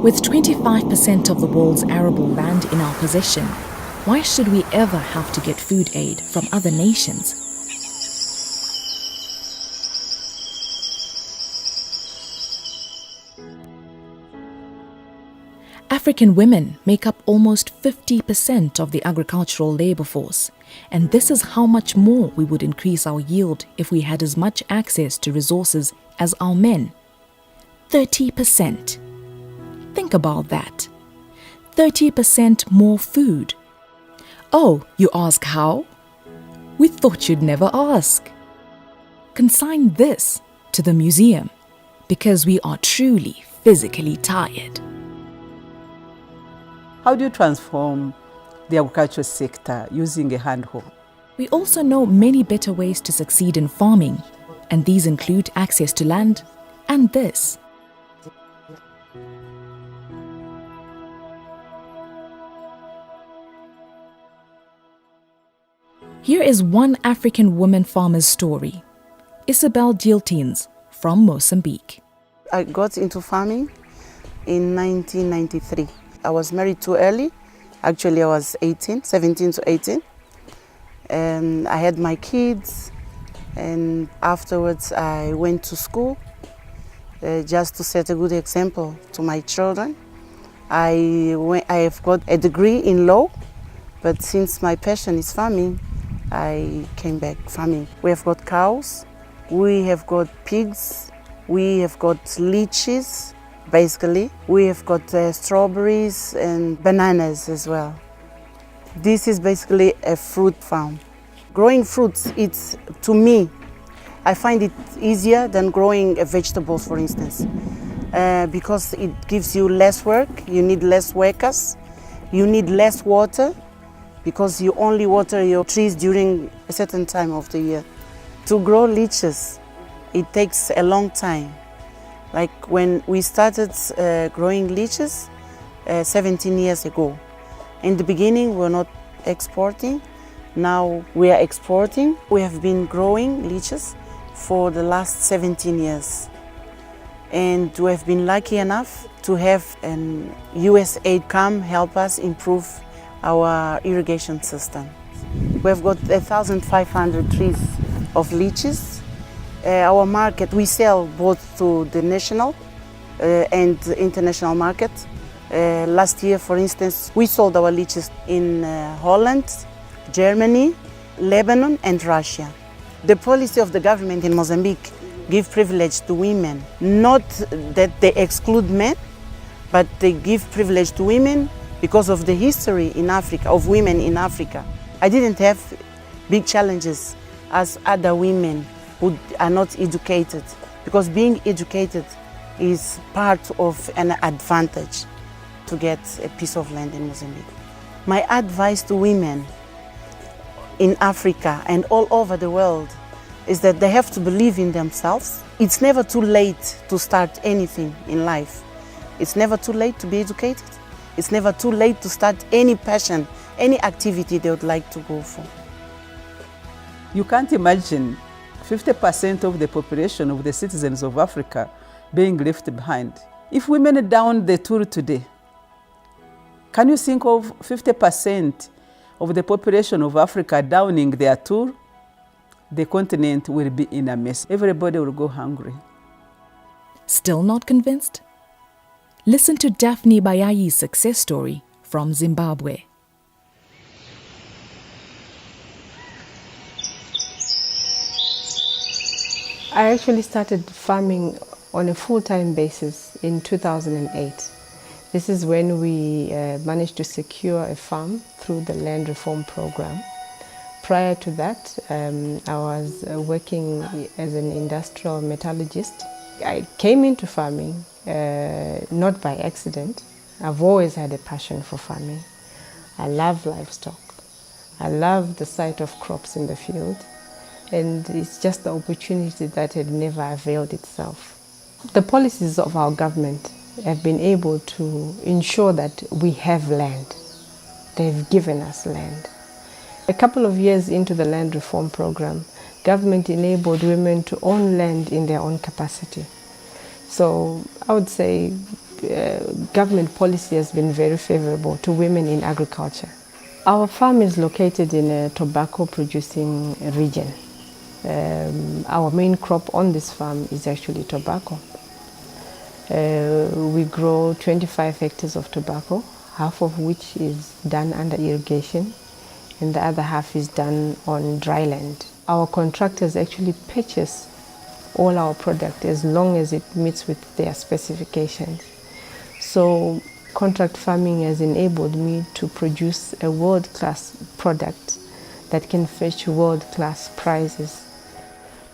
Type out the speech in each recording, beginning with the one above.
With 25% of the world's arable land in our possession, why should we ever have to get food aid from other nations? African women make up almost 50% of the agricultural labor force, and this is how much more we would increase our yield if we had as much access to resources as our men. 30%. Think about that. 30% more food. Oh, you ask how? We thought you'd never ask. Consign this to the museum because we are truly physically tired. How do you transform the agricultural sector using a hand hoe? We also know many better ways to succeed in farming, and these include access to land and this. Here is one African woman farmer's story. Isabel Dieltins from Mozambique. I got into farming in 1993. I was married too early. Actually, I was 17 to 18. And I had my kids, and afterwards I went to school just to set a good example to my children. I have got a degree in law, but since my passion is farming, I came back farming. We have got cows, we have got pigs, we have got leeches, basically. We have got strawberries and bananas as well. This is basically a fruit farm. Growing fruits, it's, to me, I find it easier than growing vegetables, for instance, because it gives you less work, you need less workers, you need less water, because you only water your trees during a certain time of the year. To grow leeches, it takes a long time. Like when we started growing leeches 17 years ago. In the beginning, we were not exporting. Now we are exporting. We have been growing leeches for the last 17 years. And we have been lucky enough to have an US aid come help us improve our irrigation system. We have got 1,500 trees of leeches. Our market, we sell both to the national and international market. Last year, for instance, we sold our leeches in Holland, Germany, Lebanon and Russia. The policy of the government in Mozambique give privilege to women. Not that they exclude men, but they give privilege to women because of the history in Africa, of women in Africa. I didn't have big challenges as other women who are not educated, because being educated is part of an advantage to get a piece of land in Mozambique. My advice to women in Africa and all over the world is that they have to believe in themselves. It's never too late to start anything in life. It's never too late to be educated. It's never too late to start any passion, any activity they would like to go for. You can't imagine 50% of the population of the citizens of Africa being left behind. If women down the tour today, can you think of 50% of the population of Africa downing their tour? The continent will be in a mess. Everybody will go hungry. Still not convinced? Listen to Daphne Bayayi's success story from Zimbabwe. I actually started farming on a full-time basis in 2008. This is when we managed to secure a farm through the land reform program. Prior to that, I was working as an industrial metallurgist. I came into farming not by accident. I've always had a passion for farming. I love livestock. I love the sight of crops in the field. And it's just the opportunity that had never availed itself. The policies of our government have been able to ensure that we have land. They've given us land. A couple of years into the land reform program, government enabled women to own land in their own capacity. So I would say government policy has been very favorable to women in agriculture. Our farm is located in a tobacco producing region. Our main crop on this farm is actually tobacco. We grow 25 hectares of tobacco, half of which is done under irrigation and the other half is done on dry land. Our contractors actually purchase all our product as long as it meets with their specifications. So contract farming has enabled me to produce a world-class product that can fetch world-class prices.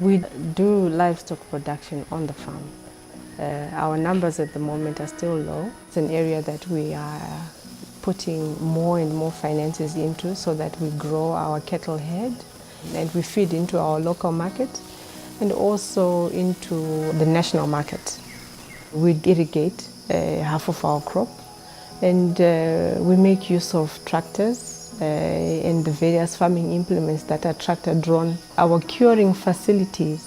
We do livestock production on the farm. Our numbers at the moment are still low. It's an area that we are putting more and more finances into so that we grow our cattle herd and we feed into our local market and also into the national market. We irrigate half of our crop and we make use of tractors and the various farming implements that are tractor drawn. Our curing facilities,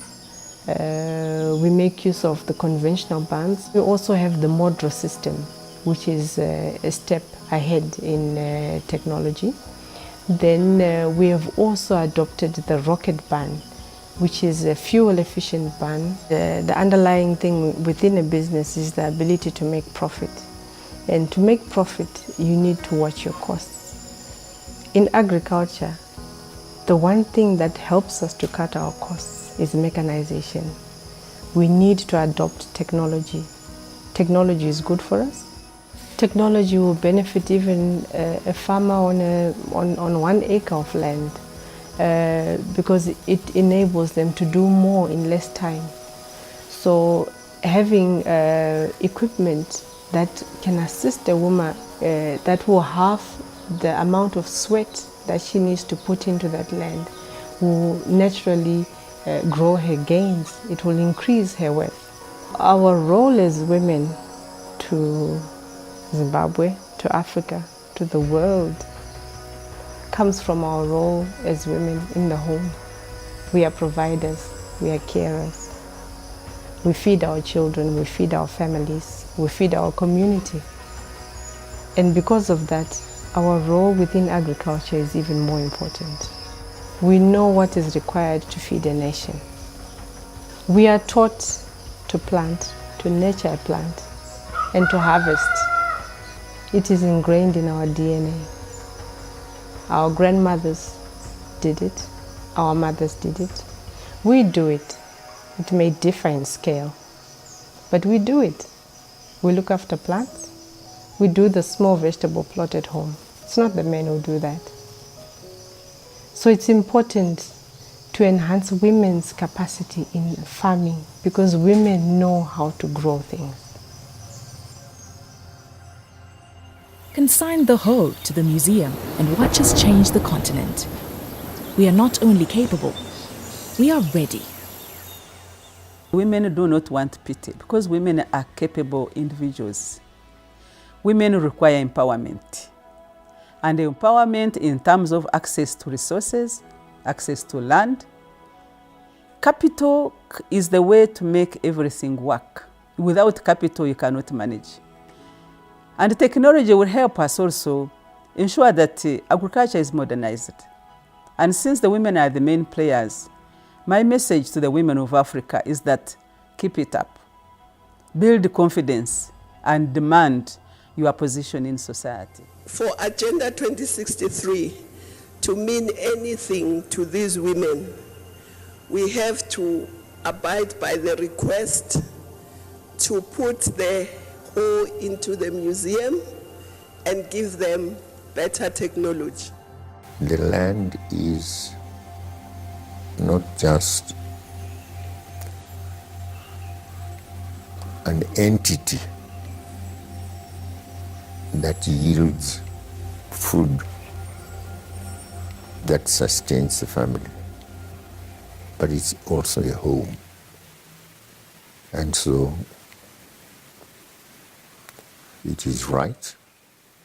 we make use of the conventional barns. We also have the Modro system, which is a step ahead in technology. Then we have also adopted the rocket barn, which is a fuel efficient barn. The underlying thing within a business is the ability to make profit. And to make profit, you need to watch your costs. In agriculture, the one thing that helps us to cut our costs is mechanization. We need to adopt technology. Technology is good for us. Technology will benefit even a farmer on 1 acre of land because it enables them to do more in less time. So having equipment that can assist a woman that will halve the amount of sweat that she needs to put into that land will naturally grow her gains. It will increase her wealth. Our role as women to Zimbabwe, to Africa, to the world comes from our role as women in the home. We are providers, we are carers. We feed our children, we feed our families, we feed our community. And because of that, our role within agriculture is even more important. We know what is required to feed a nation. We are taught to plant, to nurture a plant, and to harvest. It is ingrained in our DNA. Our grandmothers did it, our mothers did it. We do it. It may differ in scale, but we do it. We look after plants. We do the small vegetable plot at home. It's not the men who do that. So it's important to enhance women's capacity in farming because women know how to grow things. Consign the hoe to the museum and watch us change the continent. We are not only capable, we are ready. Women do not want pity because women are capable individuals. Women require empowerment. And empowerment in terms of access to resources, access to land. Capital is the way to make everything work. Without capital, you cannot manage. And technology will help us also ensure that agriculture is modernized. And since the women are the main players, my message to the women of Africa is that keep it up. Build confidence and demand your position in society. For Agenda 2063 to mean anything to these women, we have to abide by the request to put the hoe into the museum and give them better technology. The land is not just an entity that yields food that sustains the family, but it's also a home. And so it is right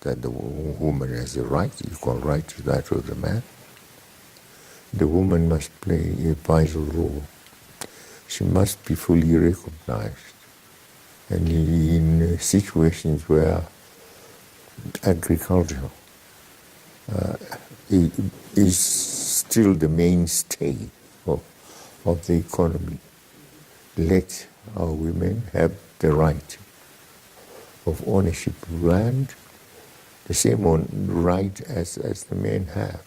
that the woman has a right, equal right to that of the man. The woman must play a vital role. She must be fully recognized. And in situations where agriculture is still the mainstay of the economy. Let our women have the right of ownership of land, the same right as the men have.